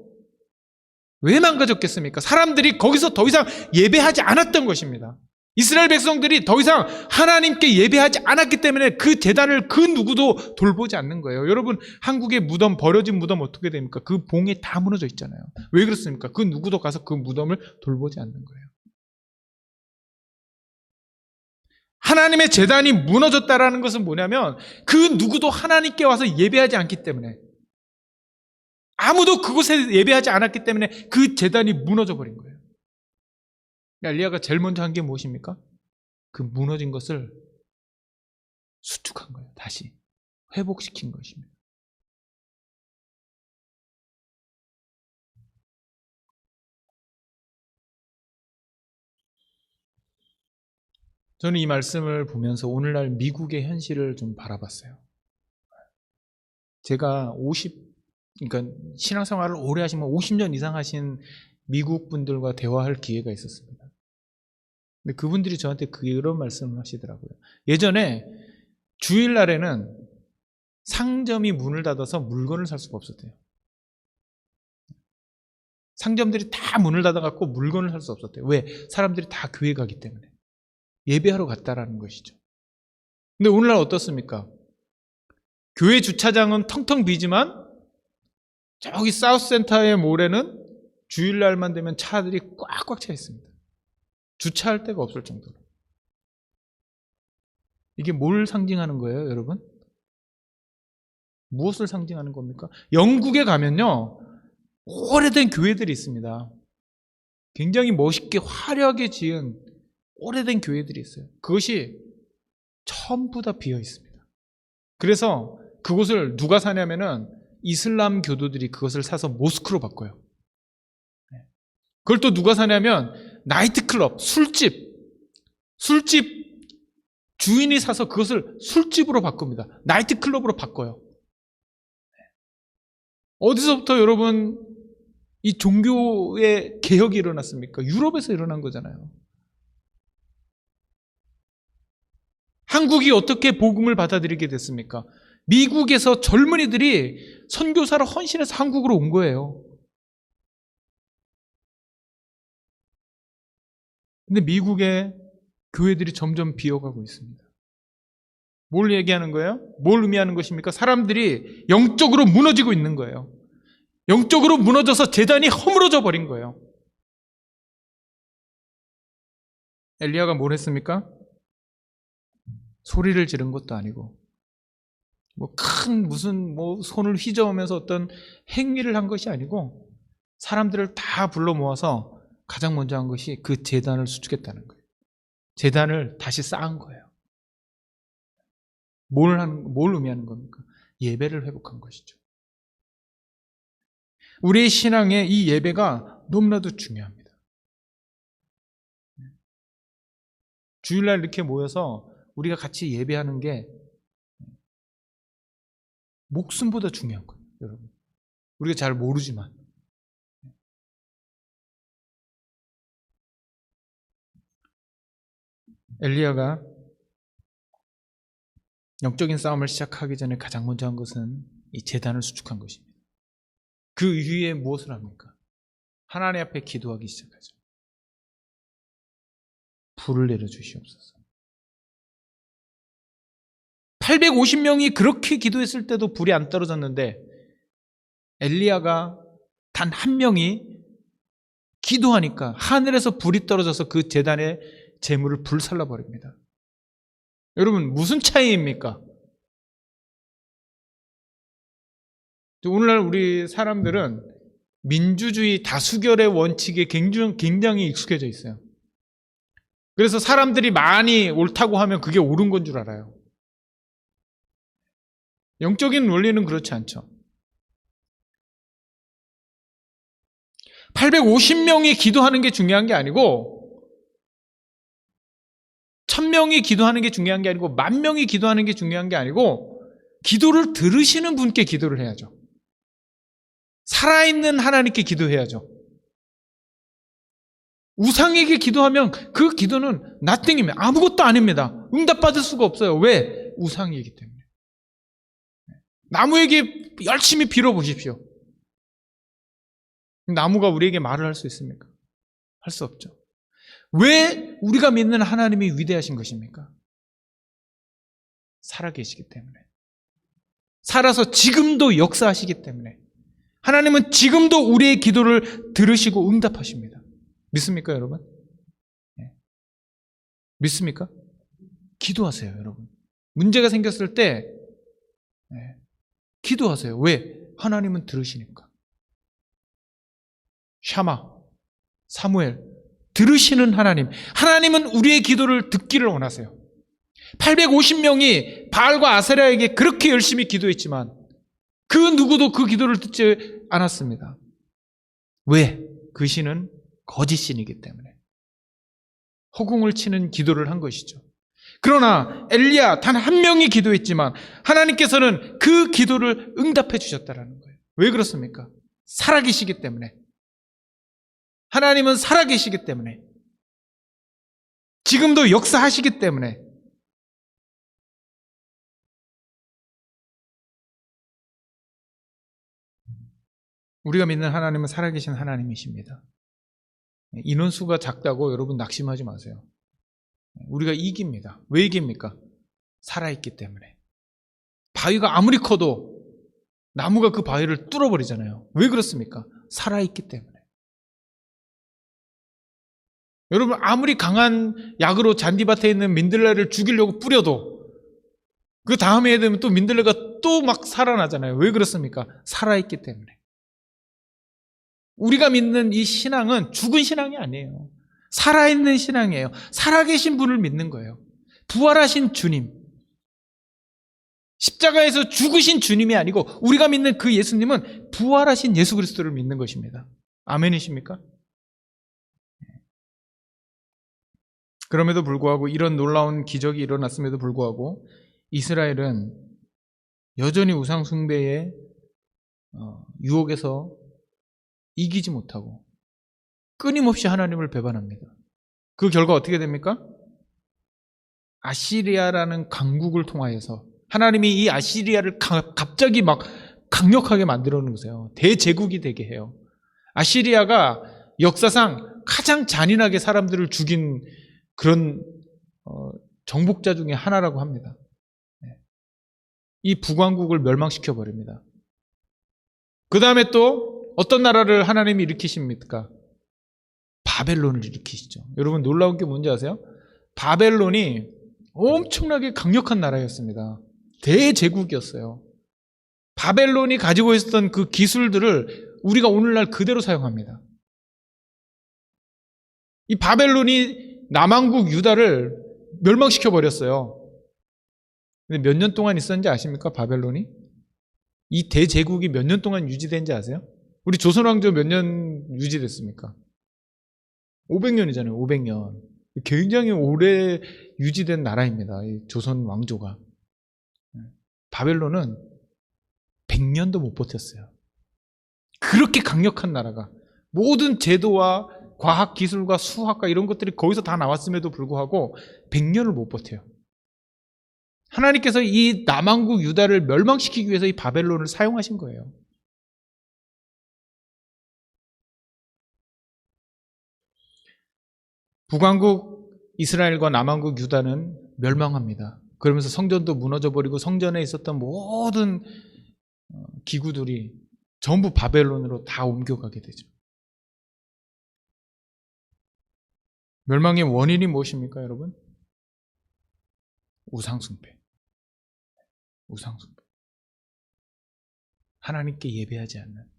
왜 망가졌겠습니까? 사람들이 거기서 더 이상 예배하지 않았던 것입니다. 이스라엘 백성들이 더 이상 하나님께 예배하지 않았기 때문에 그 제단을 그 누구도 돌보지 않는 거예요. 여러분, 한국의 무덤, 버려진 무덤 어떻게 됩니까? 그 봉에 다 무너져 있잖아요. 왜 그렇습니까? 그 누구도 가서 그 무덤을 돌보지 않는 거예요. 하나님의 제단이 무너졌다라는 것은 뭐냐면 그 누구도 하나님께 와서 예배하지 않기 때문에, 아무도 그곳에 예배하지 않았기 때문에 그 제단이 무너져 버린 거예요. 엘리야가 제일 먼저 한 게 무엇입니까? 그 무너진 것을 수축한 거예요. 다시 회복시킨 것입니다. 저는 이 말씀을 보면서 오늘날 미국의 현실을 좀 바라봤어요. 제가 그러니까 신앙생활을 오래 하시면 50년 이상 하신 미국 분들과 대화할 기회가 있었습니다. 근데 그분들이 저한테 그런 말씀을 하시더라고요. 예전에 주일날에는 상점이 문을 닫아서 물건을 살 수가 없었대요. 상점들이 다 문을 닫아갖고 물건을 살 수 없었대요. 왜? 사람들이 다 교회 가기 때문에. 예배하러 갔다라는 것이죠. 근데 오늘날 어떻습니까? 교회 주차장은 텅텅 비지만 저기 사우스센터의 모래는 주일날만 되면 차들이 꽉꽉 차 있습니다. 주차할 데가 없을 정도로. 이게 뭘 상징하는 거예요, 여러분? 무엇을 상징하는 겁니까? 영국에 가면요, 오래된 교회들이 있습니다. 굉장히 멋있게 화려하게 지은 오래된 교회들이 있어요. 그것이 전부 다 비어 있습니다. 그래서 그곳을 누가 사냐면은 이슬람 교도들이 그것을 사서 모스크로 바꿔요. 그걸 또 누가 사냐면 나이트클럽, 술집 주인이 사서 그것을 술집으로 바꿉니다. 나이트클럽으로 바꿔요. 어디서부터 여러분 이 종교의 개혁이 일어났습니까? 유럽에서 일어난 거잖아요. 한국이 어떻게 복음을 받아들이게 됐습니까? 미국에서 젊은이들이 선교사로 헌신해서 한국으로 온 거예요. 근데 미국의 교회들이 점점 비어가고 있습니다. 뭘 얘기하는 거예요? 뭘 의미하는 것입니까? 사람들이 영적으로 무너지고 있는 거예요. 영적으로 무너져서 제단이 허물어져 버린 거예요. 엘리야가 뭘 했습니까? 소리를 지른 것도 아니고 무슨 손을 휘저으면서 어떤 행위를 한 것이 아니고 사람들을 다 불러 모아서 가장 먼저 한 것이 그 제단을 수축했다는 거예요. 제단을 다시 쌓은 거예요. 뭘 의미하는 겁니까? 예배를 회복한 것이죠. 우리의 신앙에 이 예배가 너무나도 중요합니다. 주일날 이렇게 모여서 우리가 같이 예배하는 게 목숨보다 중요한 거예요, 여러분. 우리가 잘 모르지만. 엘리야가 영적인 싸움을 시작하기 전에 가장 먼저 한 것은 이 제단을 수축한 것입니다. 그 이후에 무엇을 합니까? 하나님 앞에 기도하기 시작하죠. 불을 내려주시옵소서. 850명이 그렇게 기도했을 때도 불이 안 떨어졌는데 엘리야가 단 한 명이 기도하니까 하늘에서 불이 떨어져서 그 제단의 재물을 불살라버립니다. 여러분, 무슨 차이입니까? 오늘날 우리 사람들은 민주주의 다수결의 원칙에 굉장히 익숙해져 있어요. 그래서 사람들이 많이 옳다고 하면 그게 옳은 건 줄 알아요. 영적인 원리는 그렇지 않죠. 850명이 기도하는 게 중요한 게 아니고 1000명이 기도하는 게 중요한 게 아니고 10,000명이 기도하는 게 중요한 게 아니고 기도를 들으시는 분께 기도를 해야죠. 살아있는 하나님께 기도해야죠. 우상에게 기도하면 그 기도는 nothing입니다. 아무것도 아닙니다. 응답받을 수가 없어요. 왜? 우상이기 때문에. 나무에게 열심히 빌어보십시오. 나무가 우리에게 말을 할 수 있습니까? 할 수 없죠. 왜 우리가 믿는 하나님이 위대하신 것입니까? 살아계시기 때문에. 살아서 지금도 역사하시기 때문에. 하나님은 지금도 우리의 기도를 들으시고 응답하십니다. 믿습니까, 여러분? 네. 믿습니까? 기도하세요, 여러분. 문제가 생겼을 때 기도하세요. 왜? 하나님은 들으시니까. 샤마, 사무엘, 들으시는 하나님. 하나님은 우리의 기도를 듣기를 원하세요. 850명이 바알과 아세라에게 그렇게 열심히 기도했지만 그 누구도 그 기도를 듣지 않았습니다. 왜? 그 신은 거짓 신이기 때문에. 허공을 치는 기도를 한 것이죠. 그러나 엘리야 단 한 명이 기도했지만 하나님께서는 그 기도를 응답해 주셨다는 거예요. 왜 그렇습니까? 살아계시기 때문에. 하나님은 살아계시기 때문에. 지금도 역사하시기 때문에. 우리가 믿는 하나님은 살아계신 하나님이십니다. 인원수가 작다고 여러분 낙심하지 마세요. 우리가 이깁니다. 왜 이깁니까? 살아있기 때문에. 바위가 아무리 커도 나무가 그 바위를 뚫어버리잖아요. 왜 그렇습니까? 살아있기 때문에. 여러분, 아무리 강한 약으로 잔디밭에 있는 민들레를 죽이려고 뿌려도 그 다음에 해야 되면 또 민들레가 또 막 살아나잖아요. 왜 그렇습니까? 살아있기 때문에. 우리가 믿는 이 신앙은 죽은 신앙이 아니에요. 살아있는 신앙이에요. 살아계신 분을 믿는 거예요. 부활하신 주님. 십자가에서 죽으신 주님이 아니고 우리가 믿는 그 예수님은 부활하신 예수 그리스도를 믿는 것입니다. 아멘이십니까? 그럼에도 불구하고 이런 놀라운 기적이 일어났음에도 불구하고 이스라엘은 여전히 우상 숭배의 유혹에서 이기지 못하고 끊임없이 하나님을 배반합니다. 그 결과 어떻게 됩니까? 아시리아라는 강국을 통하여서 하나님이 이 아시리아를 갑자기 막 강력하게 만들어 놓으세요. 대제국이 되게 해요. 아시리아가 역사상 가장 잔인하게 사람들을 죽인 그런 정복자 중에 하나라고 합니다. 이 북왕국을 멸망시켜 버립니다. 그 다음에 또 어떤 나라를 하나님이 일으키십니까? 바벨론을 일으키시죠. 여러분 놀라운 게 뭔지 아세요? 바벨론이 엄청나게 강력한 나라였습니다. 대제국이었어요. 바벨론이 가지고 있었던 그 기술들을 우리가 오늘날 그대로 사용합니다. 이 바벨론이 남왕국 유다를 멸망시켜 버렸어요. 근데 몇 년 동안 있었는지 아십니까? 바벨론이? 이 대제국이 몇 년 동안 유지된지 아세요? 우리 조선왕조 몇 년 유지됐습니까? 500년이잖아요. 500년. 굉장히 오래 유지된 나라입니다. 이 조선왕조가. 바벨론은 100년도 못 버텼어요. 그렇게 강력한 나라가 모든 제도와 과학 기술과 수학과 이런 것들이 거기서 다 나왔음에도 불구하고 100년을 못 버텨요. 하나님께서 이 남왕국 유다를 멸망시키기 위해서 이 바벨론을 사용하신 거예요. 북왕국 이스라엘과 남왕국 유다는 멸망합니다. 그러면서 성전도 무너져 버리고 성전에 있었던 모든 기구들이 전부 바벨론으로 다 옮겨가게 되죠. 멸망의 원인이 무엇입니까, 여러분? 우상숭배. 우상숭배. 하나님께 예배하지 않는.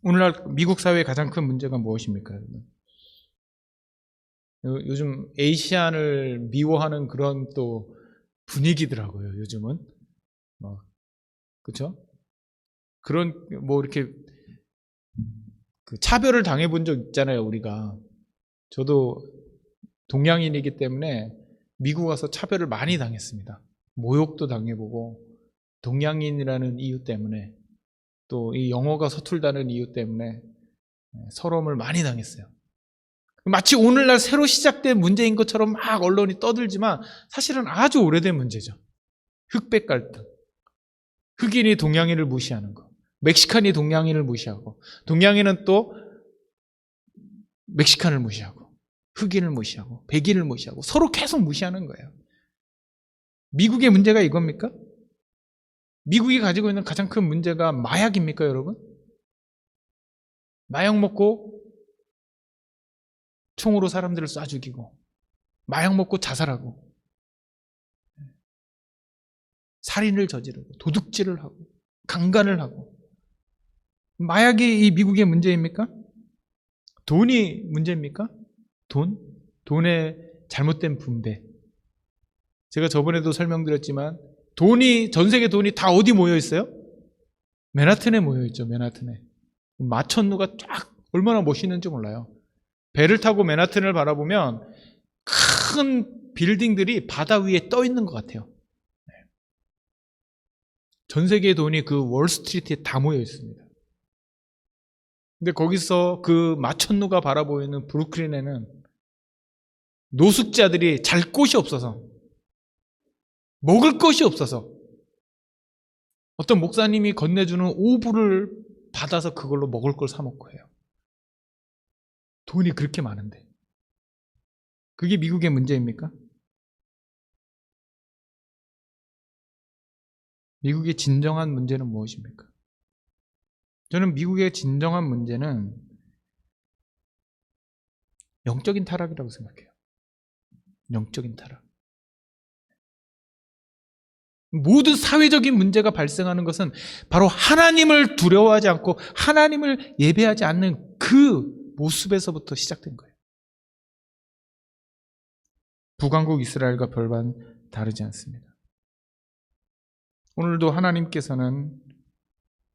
오늘날 미국 사회의 가장 큰 문제가 무엇입니까, 여러분? 요즘 에이시안을 미워하는 그런 또 분위기더라고요, 요즘은. 그렇죠? 그런 뭐 이렇게 그 차별을 당해본 적 있잖아요, 우리가. 저도 동양인이기 때문에 미국 와서 차별을 많이 당했습니다. 모욕도 당해보고 동양인이라는 이유 때문에 또 이 영어가 서툴다는 이유 때문에 서러움을 많이 당했어요. 마치 오늘날 새로 시작된 문제인 것처럼 막 언론이 떠들지만 사실은 아주 오래된 문제죠. 흑백 갈등. 흑인이 동양인을 무시하는 거. 멕시칸이 동양인을 무시하고 동양인은 또 멕시칸을 무시하고 흑인을 무시하고 백인을 무시하고 서로 계속 무시하는 거예요. 미국의 문제가 이겁니까? 미국이 가지고 있는 가장 큰 문제가 마약입니까, 여러분? 마약 먹고 총으로 사람들을 쏴 죽이고 마약 먹고 자살하고 살인을 저지르고 도둑질을 하고 강간을 하고 마약이 이 미국의 문제입니까? 돈이 문제입니까? 돈의 잘못된 분배. 제가 저번에도 설명드렸지만 전 세계 돈이 다 어디 모여 있어요? 맨하튼에 모여 있죠. 맨하튼에. 마천루가 쫙 얼마나 멋있는지 몰라요. 배를 타고 맨하튼을 바라보면 큰 빌딩들이 바다 위에 떠 있는 것 같아요. 전 세계의 돈이 그 월스트리트에 다 모여 있습니다. 근데 거기서 그 마천루가 바라보이는 브루클린에는 노숙자들이 잘 곳이 없어서, 먹을 것이 없어서 어떤 목사님이 건네주는 오불을 받아서 그걸로 먹을 걸 사 먹고 해요. 돈이 그렇게 많은데. 그게 미국의 문제입니까? 미국의 진정한 문제는 무엇입니까? 저는 미국의 진정한 문제는 영적인 타락이라고 생각해요. 영적인 타락. 모든 사회적인 문제가 발생하는 것은 바로 하나님을 두려워하지 않고 하나님을 예배하지 않는 그 모습에서부터 시작된 거예요. 북왕국 이스라엘과 별반 다르지 않습니다. 오늘도 하나님께서는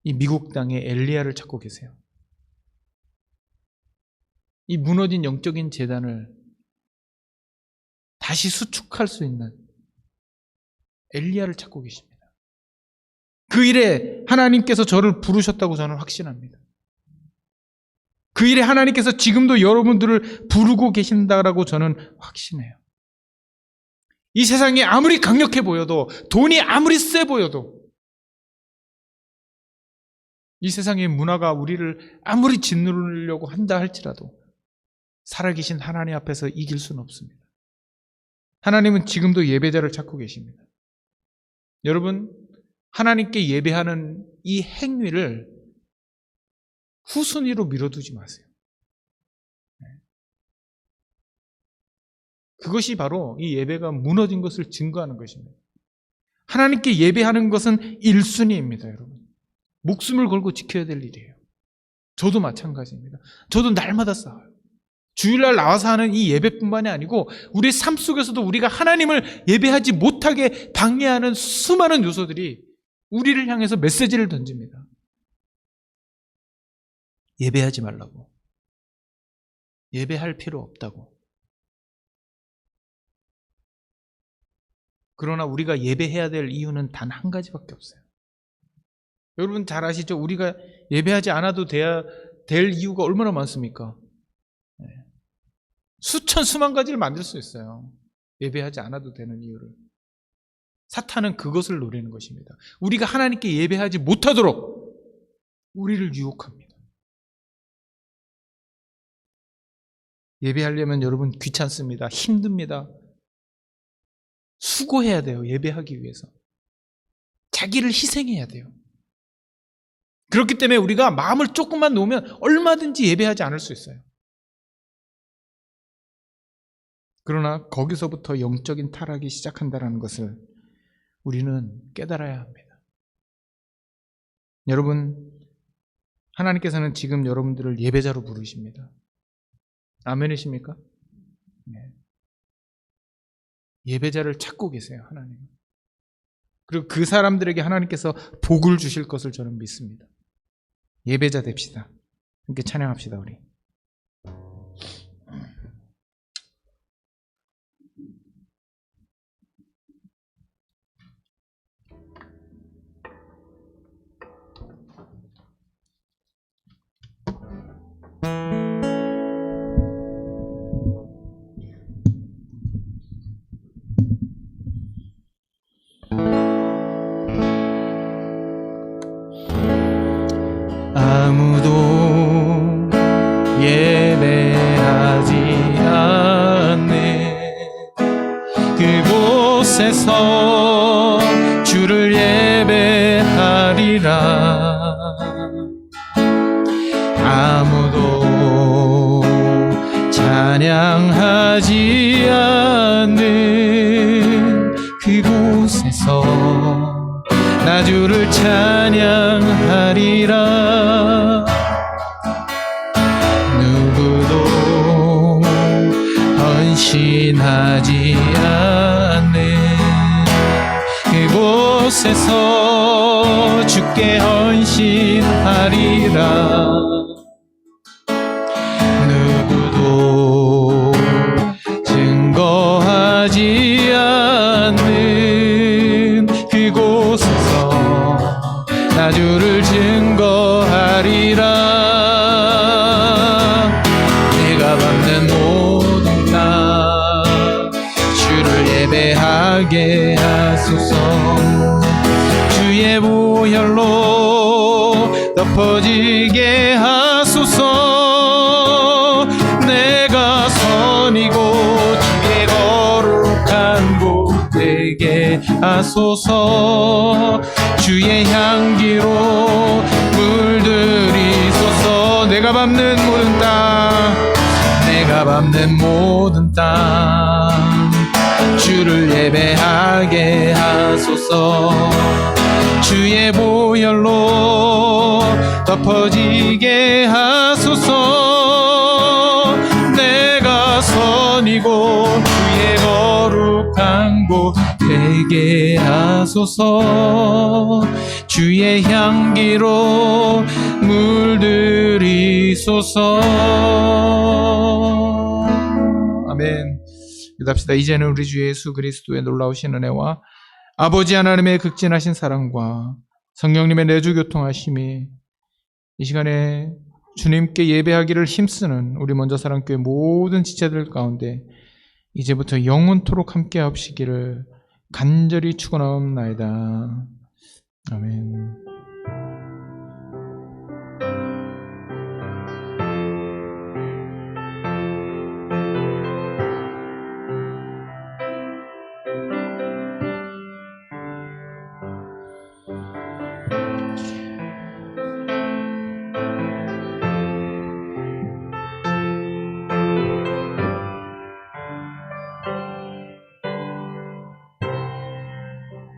이 미국 땅에 엘리야를 찾고 계세요. 이 무너진 영적인 재단을 다시 수축할 수 있는 엘리야를 찾고 계십니다. 그 일에 하나님께서 저를 부르셨다고 저는 확신합니다. 그 일에 하나님께서 지금도 여러분들을 부르고 계신다라고 저는 확신해요. 이 세상이 아무리 강력해 보여도, 돈이 아무리 세 보여도, 이 세상의 문화가 우리를 아무리 짓누르려고 한다 할지라도 살아계신 하나님 앞에서 이길 수는 없습니다. 하나님은 지금도 예배자를 찾고 계십니다. 여러분, 하나님께 예배하는 이 행위를 후순위로 미뤄두지 마세요. 그것이 바로 이 예배가 무너진 것을 증거하는 것입니다. 하나님께 예배하는 것은 1순위입니다, 여러분. 목숨을 걸고 지켜야 될 일이에요. 저도 마찬가지입니다. 저도 날마다 싸워요. 주일날 나와서 하는 이 예배뿐만이 아니고 우리의 삶 속에서도 우리가 하나님을 예배하지 못하게 방해하는 수많은 요소들이 우리를 향해서 메시지를 던집니다. 예배하지 말라고. 예배할 필요 없다고. 그러나 우리가 예배해야 될 이유는 단 한 가지밖에 없어요. 여러분 잘 아시죠? 우리가 예배하지 않아도 돼야 될 이유가 얼마나 많습니까? 수천 수만 가지를 만들 수 있어요. 예배하지 않아도 되는 이유를. 사탄은 그것을 노리는 것입니다. 우리가 하나님께 예배하지 못하도록 우리를 유혹합니다. 예배하려면 여러분 귀찮습니다. 힘듭니다. 수고해야 돼요. 예배하기 위해서. 자기를 희생해야 돼요. 그렇기 때문에 우리가 마음을 조금만 놓으면 얼마든지 예배하지 않을 수 있어요. 그러나 거기서부터 영적인 타락이 시작한다는 것을 우리는 깨달아야 합니다. 여러분, 하나님께서는 지금 여러분들을 예배자로 부르십니다. 아멘이십니까? 네. 예배자를 찾고 계세요, 하나님. 그리고 그 사람들에게 하나님께서 복을 주실 것을 저는 믿습니다. 예배자 됩시다. 함께 찬양합시다, 우리. 아무도 예배하지 않는 그곳에서 주를 예배하리라. 아무도 찬양하지 않는 그곳에서 나 주를 찬양하리라. 누구도 헌신하지 않는 그곳에서 주께 헌신하리라. 누구도 증거하지 않는 그곳에서 나 주를 증거하리라. 예배하게 하소서. 주의 보혈로 덮어지게 하소서. 내가 선이고 주의 거룩한 곳 되게 하소서. 주의 향기로 물들이소서. 내가 밟는 모든 땅, 내가 밟는 모든 땅, 주를 예배하게 하소서. 주의 보혈로 덮어지게 하소서. 내가 선이고 주의 거룩한 곳 되게 하소서. 주의 향기로 물들이소서. 아멘. 기도합시다. 이제는 우리 주 예수 그리스도의 놀라우신 은혜와 아버지 하나님의 극진하신 사랑과 성령님의 내주 교통하심이 이 시간에 주님께 예배하기를 힘쓰는 우리 먼저 사랑교회 모든 지체들 가운데 이제부터 영원토록 함께 하시기를 간절히 축원하옵나이다. 아멘.